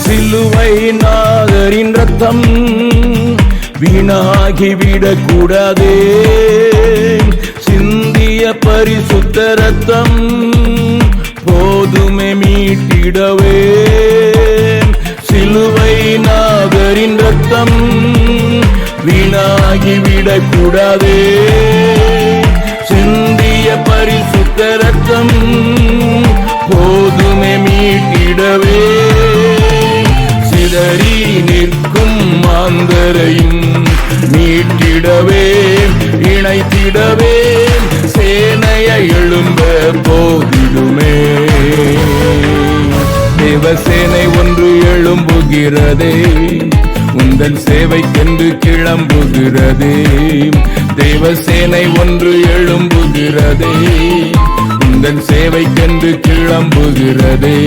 சிலுவை நாதரின் ரத்தம் வீணாகிவிடக் கூடாதே. சிந்திய பரிசுத்த ரத்தம் போதுமே மீட்டிடவே. சிலுவை நாதரின் ரத்தம் வீணாகிவிடக் கூடாதே. சிந்திய பரிசுத்த ரத்தம் போதுமே மீட்டிடவே. சிதறி நிற்கும் மாந்தரையும் மீட்டிடவே இணைத்திடவே சேனைய எழும்ப போதிடுமே. தேவசேனை ஒன்று எழும்புகிறதே, உந்தன் சேவைக்கென்று கிளம்புகிறதே. தேவசேனை ஒன்று எழும்புகிறதே, உந்தன் சேவைக்கென்று கிளம்புகிறதே.